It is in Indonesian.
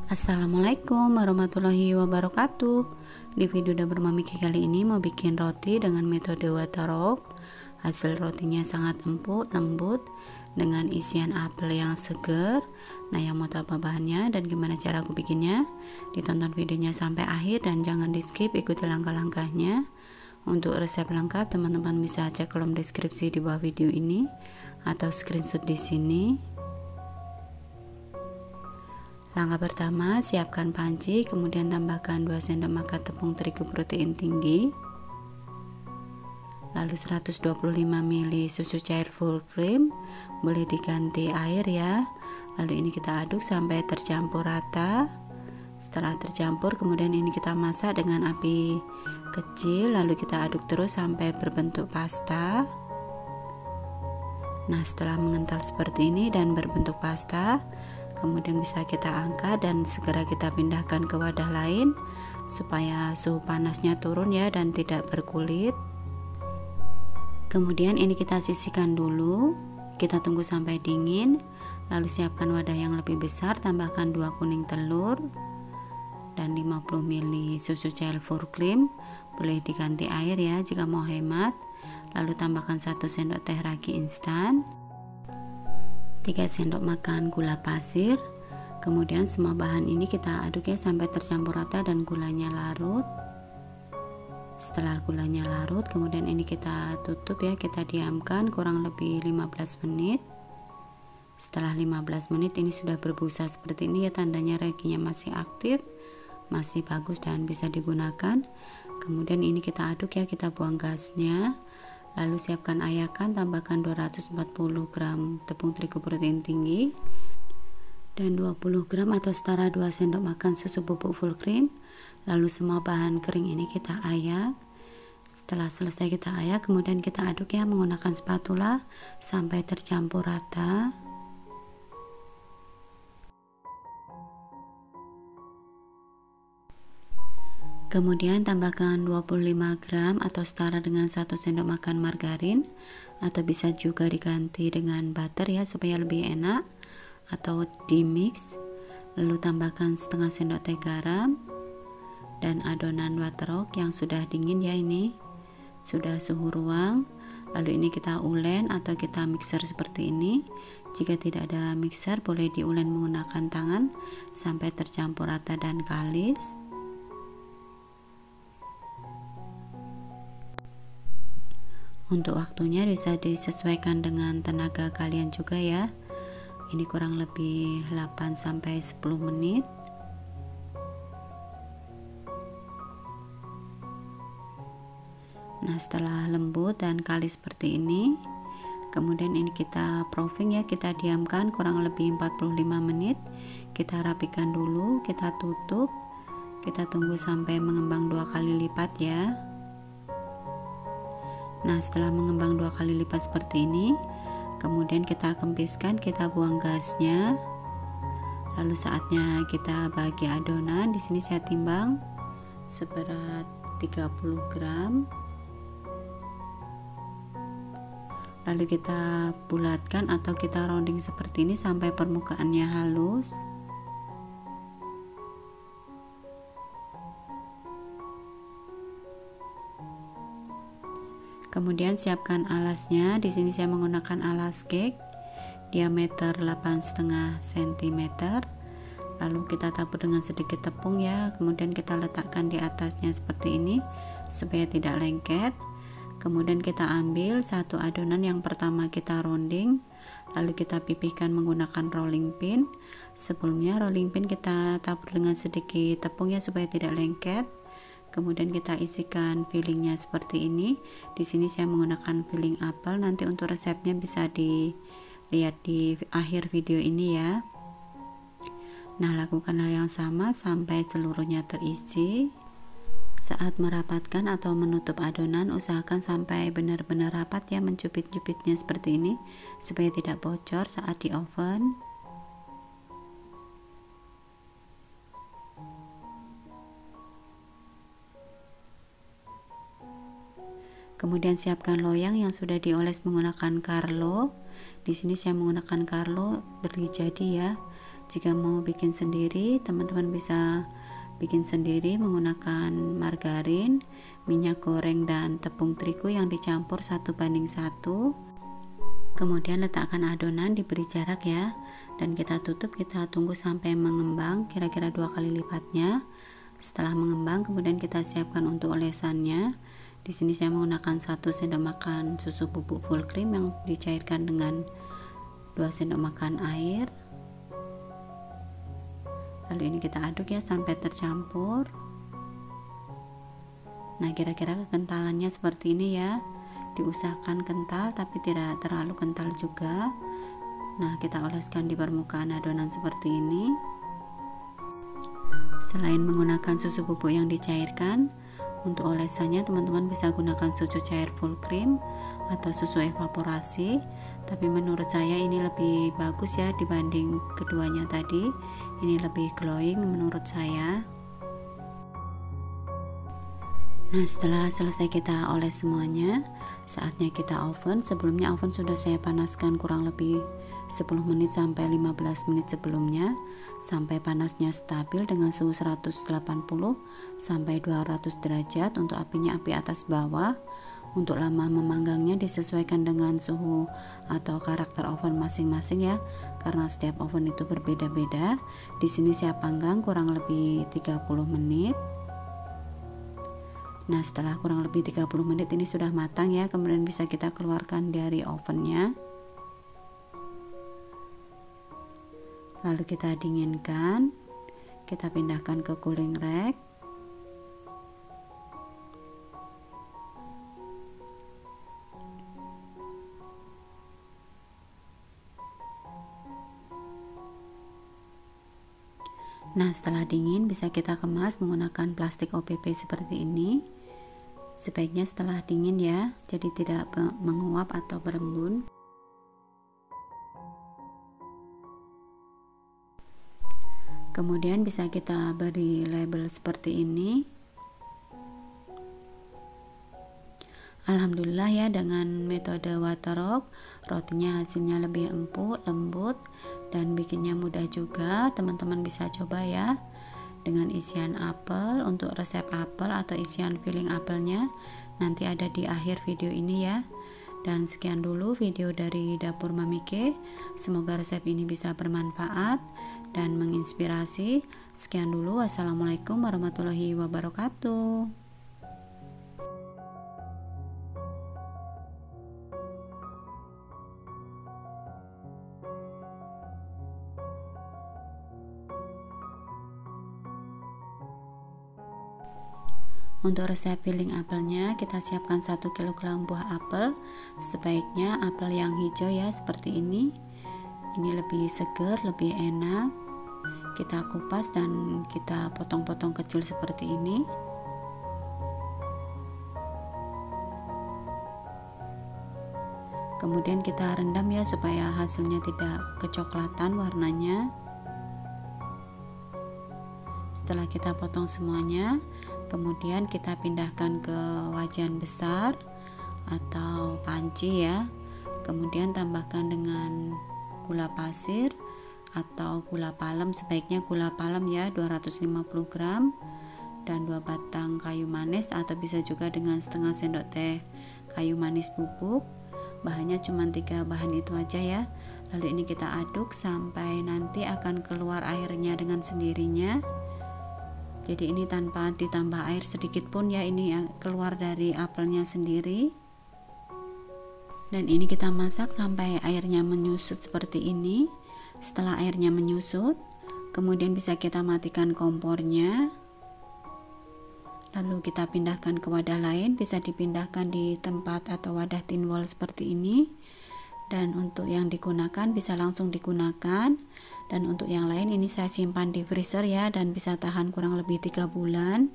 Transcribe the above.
Assalamualaikum warahmatullahi wabarakatuh. Di video dapur Mami Ki kali ini mau bikin roti dengan metode waterok. Hasil rotinya sangat empuk, lembut dengan isian apel yang seger. Nah, yang mau tahu apa bahannya dan gimana cara aku bikinnya, ditonton videonya sampai akhir dan jangan di skip, ikuti langkah-langkahnya. Untuk resep lengkap teman-teman bisa cek kolom deskripsi di bawah video ini atau screenshot di sini. Langkah pertama, siapkan panci, kemudian tambahkan 2 sendok makan tepung terigu protein tinggi, lalu 125 ml susu cair full cream, boleh diganti air ya. Lalu ini kita aduk sampai tercampur rata. Setelah tercampur, kemudian ini kita masak dengan api kecil, lalu kita aduk terus sampai berbentuk pasta. Nah, setelah mengental seperti ini dan berbentuk pasta, kemudian bisa kita angkat dan segera kita pindahkan ke wadah lain supaya suhu panasnya turun ya dan tidak berkulit. Kemudian ini kita sisihkan dulu, kita tunggu sampai dingin. Lalu siapkan wadah yang lebih besar, tambahkan 2 kuning telur dan 50 ml susu cair full cream, boleh diganti air ya jika mau hemat. Lalu tambahkan 1 sendok teh ragi instan, 3 sendok makan gula pasir. Kemudian semua bahan ini kita aduk ya sampai tercampur rata dan gulanya larut. Setelah gulanya larut, kemudian ini kita tutup ya, kita diamkan kurang lebih 15 menit. Setelah 15 menit ini sudah berbusa seperti ini ya, tandanya raginya masih aktif, masih bagus dan bisa digunakan. Kemudian ini kita aduk ya, kita buang gasnya. Lalu siapkan ayakan, tambahkan 240 gram tepung terigu protein tinggi dan 20 gram atau setara 2 sendok makan susu bubuk full cream. Lalu semua bahan kering ini kita ayak. Setelah selesai kita ayak, kemudian kita aduk ya menggunakan spatula sampai tercampur rata. Kemudian tambahkan 25 gram atau setara dengan 1 sendok makan margarin, atau bisa juga diganti dengan butter ya supaya lebih enak, atau di mix. Lalu tambahkan setengah sendok teh garam dan adonan waterok yang sudah dingin ya, ini sudah suhu ruang. Lalu ini kita ulen atau kita mixer seperti ini. Jika tidak ada mixer, boleh diulen menggunakan tangan sampai tercampur rata dan kalis. Untuk waktunya bisa disesuaikan dengan tenaga kalian juga ya. Ini kurang lebih 8-10 menit. Nah, setelah lembut dan kalis seperti ini, kemudian ini kita proofing ya, kita diamkan kurang lebih 45 menit. Kita rapikan dulu, kita tutup, kita tunggu sampai mengembang 2 kali lipat ya. Nah, setelah mengembang 2 kali lipat seperti ini, kemudian kita kempiskan, kita buang gasnya. Lalu saatnya kita bagi adonan. Di sini saya timbang seberat 30 gram. Lalu kita bulatkan atau kita rounding seperti ini sampai permukaannya halus. Kemudian siapkan alasnya. Di sini saya menggunakan alas cake diameter 8,5 cm. Lalu kita tabur dengan sedikit tepung ya. Kemudian kita letakkan di atasnya seperti ini supaya tidak lengket. Kemudian kita ambil satu adonan yang pertama kita rounding, lalu kita pipihkan menggunakan rolling pin. Sebelumnya rolling pin kita tabur dengan sedikit tepung ya supaya tidak lengket. Kemudian kita isikan fillingnya seperti ini. Di sini saya menggunakan filling apel. Nanti untuk resepnya bisa dilihat di akhir video ini ya. Nah, lakukan hal yang sama sampai seluruhnya terisi. Saat merapatkan atau menutup adonan, usahakan sampai benar-benar rapat ya, mencupit-cupitnya seperti ini supaya tidak bocor saat di oven. Kemudian siapkan loyang yang sudah dioles menggunakan Carlo. Di sini saya menggunakan Carlo beli jadi ya. Jika mau bikin sendiri, teman-teman bisa bikin sendiri menggunakan margarin, minyak goreng, dan tepung terigu yang dicampur 1:1. Kemudian letakkan adonan, diberi jarak ya, dan kita tutup, kita tunggu sampai mengembang kira-kira 2 kali lipatnya. Setelah mengembang, kemudian kita siapkan untuk olesannya. Di sini saya menggunakan 1 sendok makan susu bubuk full cream yang dicairkan dengan 2 sendok makan air. Lalu ini kita aduk ya sampai tercampur. Nah, kira-kira kekentalannya seperti ini ya. Diusahakan kental tapi tidak terlalu kental juga. Nah, kita oleskan di permukaan adonan seperti ini. Selain menggunakan susu bubuk yang dicairkan, untuk olesannya teman-teman bisa gunakan susu cair full cream atau susu evaporasi, tapi menurut saya ini lebih bagus ya dibanding keduanya tadi. Ini lebih glowing menurut saya. Nah, setelah selesai kita oles semuanya, saatnya kita oven. Sebelumnya oven sudah saya panaskan kurang lebih 10 menit sampai 15 menit sebelumnya, sampai panasnya stabil dengan suhu 180 sampai 200 derajat untuk apinya api atas bawah. Untuk lama memanggangnya disesuaikan dengan suhu atau karakter oven masing-masing ya, karena setiap oven itu berbeda-beda. Di sini saya panggang kurang lebih 30 menit. Nah, setelah kurang lebih 30 menit ini sudah matang ya, kemudian bisa kita keluarkan dari ovennya. Lalu kita dinginkan, kita pindahkan ke cooling rack. Nah, setelah dingin bisa kita kemas menggunakan plastik OPP seperti ini. Sebaiknya setelah dingin ya, jadi tidak menguap atau berembun. Kemudian bisa kita beri label seperti ini. Alhamdulillah ya, dengan metode waterwork rotinya hasilnya lebih empuk, lembut, dan bikinnya mudah juga. Teman-teman bisa coba ya. Dengan isian apel, untuk resep apel atau isian filling apelnya nanti ada di akhir video ini ya. Dan sekian dulu video dari dapur Mami K. Semoga resep ini bisa bermanfaat dan menginspirasi. Sekian dulu, wassalamualaikum warahmatullahi wabarakatuh. Untuk resep filling apelnya, kita siapkan 1 kg buah apel. Sebaiknya apel yang hijau ya, seperti ini. Ini lebih segar, lebih enak. Kita kupas dan kita potong-potong kecil seperti ini. Kemudian kita rendam ya supaya hasilnya tidak kecoklatan warnanya. Setelah kita potong semuanya, kemudian kita pindahkan ke wajan besar atau panci ya. Kemudian tambahkan dengan gula pasir atau gula palem, sebaiknya gula palem ya, 250 gram, dan 2 batang kayu manis, atau bisa juga dengan setengah sendok teh kayu manis bubuk. Bahannya cuma 3 bahan itu aja ya. Lalu ini kita aduk sampai nanti akan keluar airnya dengan sendirinya. Jadi ini tanpa ditambah air sedikit pun ya, ini keluar dari apelnya sendiri. Dan ini kita masak sampai airnya menyusut seperti ini. Setelah airnya menyusut, kemudian bisa kita matikan kompornya. Lalu kita pindahkan ke wadah lain, bisa dipindahkan di tempat atau wadah tin wall seperti ini. Dan untuk yang digunakan bisa langsung digunakan, dan untuk yang lain ini saya simpan di freezer ya, dan bisa tahan kurang lebih 3 bulan.